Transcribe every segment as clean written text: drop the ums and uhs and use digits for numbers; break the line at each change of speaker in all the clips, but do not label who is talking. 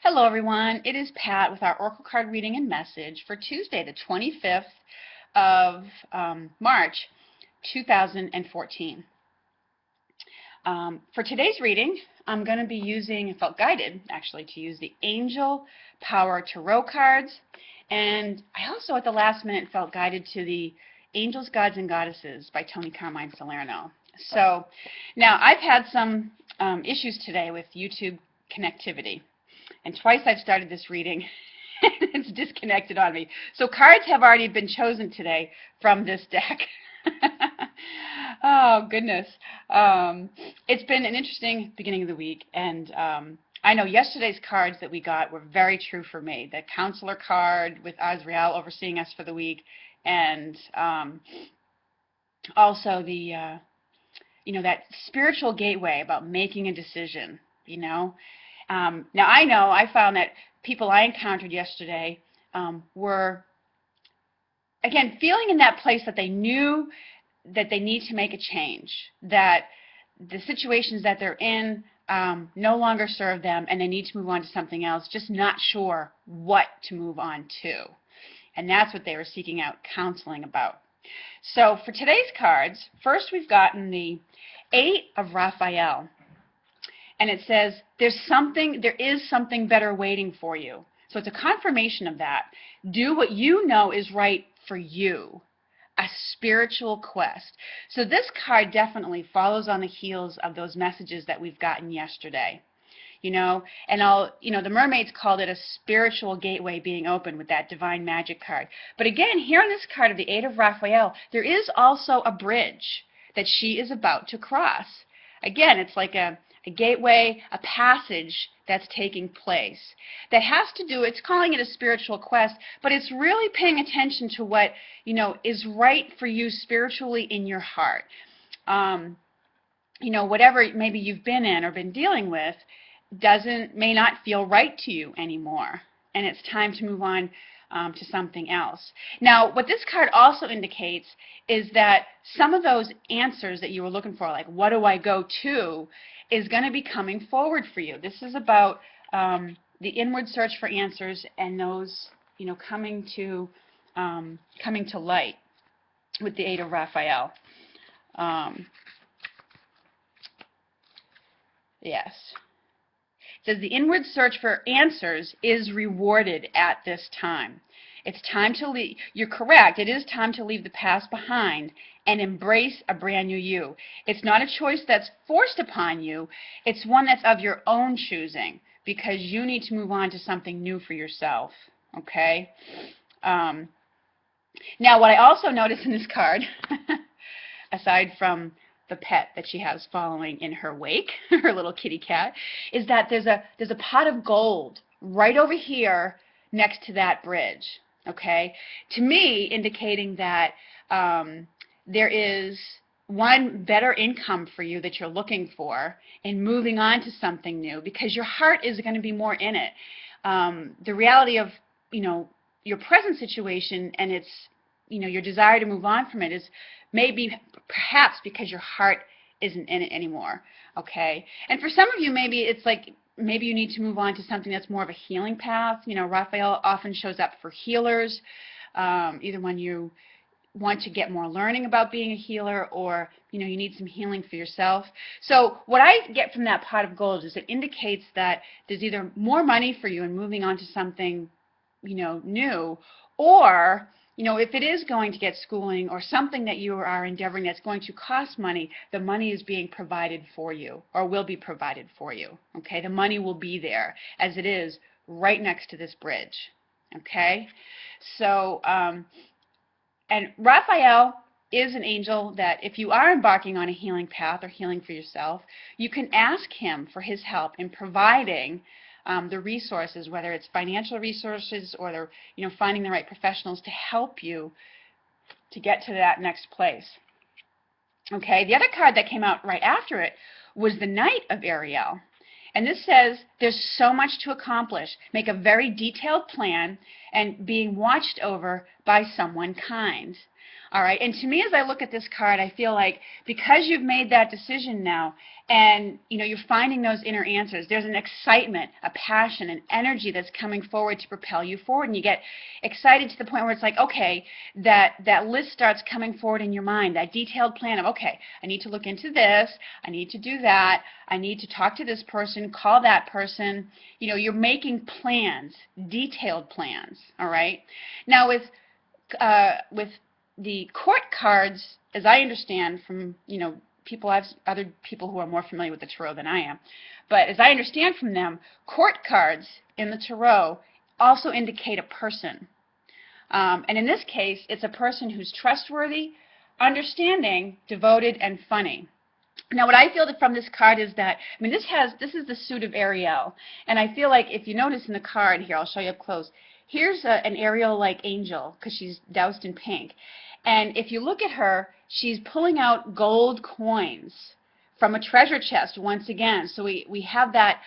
Hello everyone, it is Pat with our Oracle card reading and message for Tuesday the 25th of March 2014. For today's reading, I'm going to be using, I felt guided actually, to use the Angel Power Tarot cards, and I also at the last minute felt guided to the Angels, Gods, and Goddesses by Tony Carmine Salerno. So now I've had some issues today with YouTube connectivity. And twice I've started this reading and it's disconnected on me. So cards have already been chosen today from this deck. Oh, goodness. It's been an interesting beginning of the week. And I know yesterday's cards that we got were very true for me. The counselor card with Ariel overseeing us for the week. And also the, that spiritual gateway about making a decision, Now I found that people I encountered yesterday were, again, feeling in that place that they knew that they need to make a change, that the situations that they're in no longer serve them and they need to move on to something else, just not sure what to move on to. And that's what they were seeking out counseling about. So for today's cards, first we've gotten the 8 of Raphael. And it says, there is something better waiting for you. So it's a confirmation of that. Do what you know is right for you. A spiritual quest. So this card definitely follows on the heels of those messages that we've gotten yesterday. And the mermaids called it a spiritual gateway being opened with that divine magic card. But again, here in this card of the 8 of Raphael, there is also a bridge that she is about to cross. Again, it's like a gateway, a passage that's taking place that has to do, it's calling it a spiritual quest, but it's really paying attention to what, is right for you spiritually in your heart. Whatever maybe you've been in or been dealing with may not feel right to you anymore, and it's time to move on to something else. Now, what this card also indicates is that some of those answers that you were looking for, like what do I go to, is going to be coming forward for you. This is about the inward search for answers and those, coming to light with the 8 of Raphael. Yes. It says the inward search for answers is rewarded at this time. It's time to leave. You're correct. It is time to leave the past behind and embrace a brand new you. It's not a choice that's forced upon you. It's one that's of your own choosing because you need to move on to something new for yourself. Okay? Now, what I also noticed in this card, aside from the pet that she has following in her wake, her little kitty cat, is that there's a pot of gold right over here next to that bridge. Okay, to me, indicating that there is one better income for you that you're looking for and moving on to something new because your heart is going to be more in it. The reality of your present situation and its your desire to move on from it is maybe perhaps because your heart isn't in it anymore. Okay, and for some of you maybe it's like maybe you need to move on to something that's more of a healing path. Raphael often shows up for healers, either when you want to get more learning about being a healer or, you need some healing for yourself. So what I get from that pot of gold is it indicates that there's either more money for you in moving on to something, new, or if it is going to get schooling or something that you are endeavoring that's going to cost money, the money is being provided for you or will be provided for you. Okay, the money will be there as it is right next to this bridge. Okay, so and Raphael is an angel that if you are embarking on a healing path or healing for yourself, you can ask him for his help in providing the resources, whether it's financial resources or finding the right professionals to help you to get to that next place. Okay, the other card that came out right after it was the Knight of Ariel. And this says there's so much to accomplish. Make a very detailed plan and being watched over by someone kind. All right. And to me, as I look at this card, I feel like because you've made that decision now and, you're finding those inner answers, there's an excitement, a passion, an energy that's coming forward to propel you forward. And you get excited to the point where it's like, okay, that list starts coming forward in your mind, that detailed plan of, okay, I need to look into this, I need to do that, I need to talk to this person, call that person. You're making plans, detailed plans, all right? Now with the court cards, as I understand from, other people who are more familiar with the tarot than I am, but as I understand from them, court cards in the tarot also indicate a person. And in this case, it's a person who's trustworthy, understanding, devoted, and funny. Now, what I feel from this card is that, this is the suit of Ariel, and I feel like if you notice in the card here, I'll show you up close. Here's an Ariel-like angel because she's doused in pink. And if you look at her, she's pulling out gold coins from a treasure chest once again. So we have that,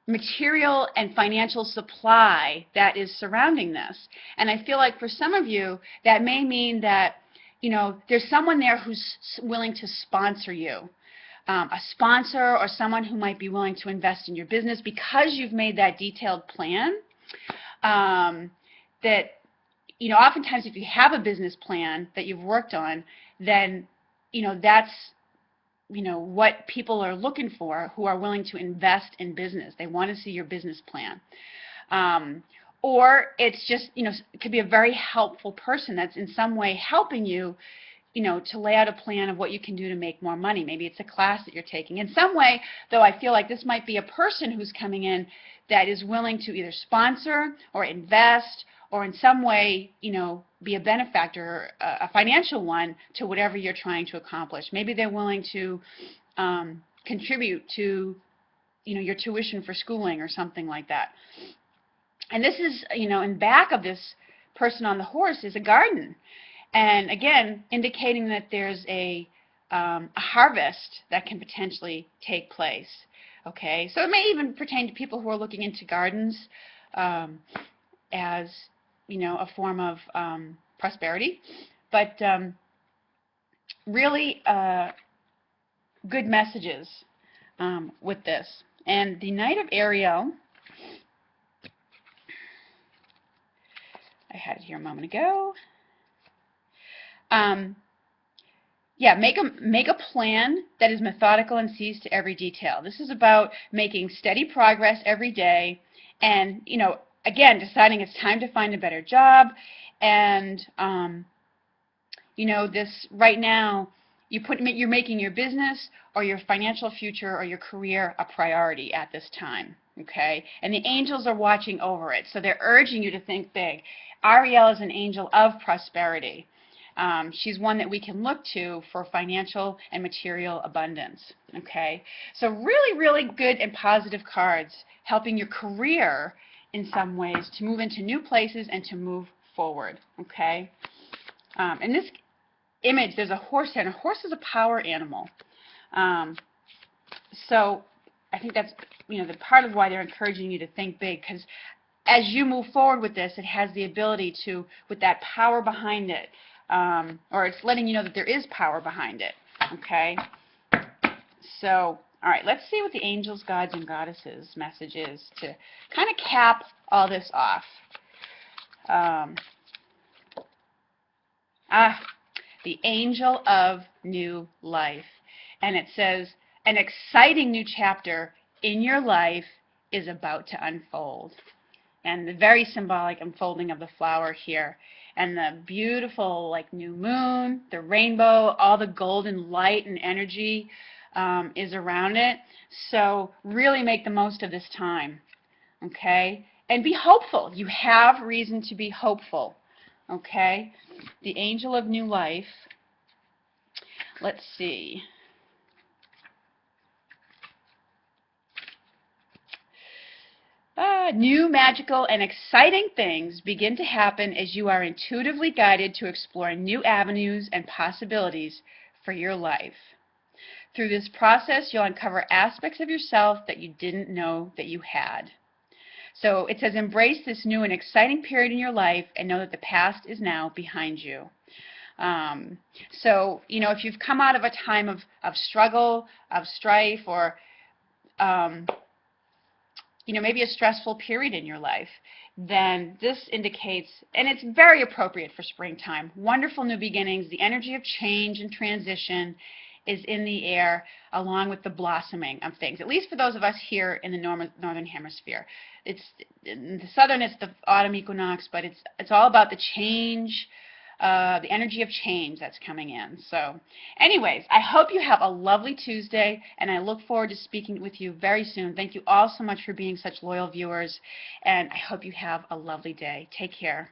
material and financial supply that is surrounding this. And I feel like for some of you, that may mean that, there's someone there who's willing to sponsor you. A sponsor or someone who might be willing to invest in your business because you've made that detailed plan. That, oftentimes if you have a business plan that you've worked on, then, that's, what people are looking for who are willing to invest in business. They want to see your business plan. Or it's just, it could be a very helpful person that's in some way helping you, to lay out a plan of what you can do to make more money. Maybe it's a class that you're taking. In some way, though, I feel like this might be a person who's coming in that is willing to either sponsor or invest or in some way, be a benefactor, a financial one, to whatever you're trying to accomplish. Maybe they're willing to contribute to, your tuition for schooling or something like that. And this is, in back of this person on the horse is a garden. And again, indicating that there's a harvest that can potentially take place. Okay, so it may even pertain to people who are looking into gardens as, a form of prosperity. But really good messages with this. And the Knight of Ariel, I had it here a moment ago. Yeah, make a plan that is methodical and sees to every detail. This is about making steady progress every day, and again, deciding it's time to find a better job, and this right now, you're making your business or your financial future or your career a priority at this time. Okay, and the angels are watching over it, so they're urging you to think big. Ariel is an angel of prosperity. She's one that we can look to for financial and material abundance. Okay, so really, really good and positive cards helping your career in some ways to move into new places and to move forward. Okay, in this image, there's a horse here, and a horse is a power animal. So I think that's the part of why they're encouraging you to think big, because as you move forward with this, it has the ability to, with that power behind it, or it's letting you know that there is power behind it. Okay? So, all right, let's see what the angels, gods, and goddesses message is to kind of cap all this off. The angel of new life. And it says, an exciting new chapter in your life is about to unfold. And the very symbolic unfolding of the flower here. And the beautiful, new moon, the rainbow, all the golden light and energy is around it. So really make the most of this time. Okay? And be hopeful. You have reason to be hopeful. Okay? The angel of new life. Let's see. New, magical, and exciting things begin to happen as you are intuitively guided to explore new avenues and possibilities for your life. Through this process, you'll uncover aspects of yourself that you didn't know that you had. So it says, embrace this new and exciting period in your life and know that the past is now behind you. So, if you've come out of a time of struggle, of strife, or, maybe a stressful period in your life, then this indicates, and it's very appropriate for springtime, wonderful new beginnings. The energy of change and transition is in the air, along with the blossoming of things, at least for those of us here in the northern hemisphere. It's in the southern, it's the autumn equinox, but it's all about the change, the energy of change that's coming in. So anyways, I hope you have a lovely Tuesday, and I look forward to speaking with you very soon. Thank you all so much for being such loyal viewers, and I hope you have a lovely day. Take care.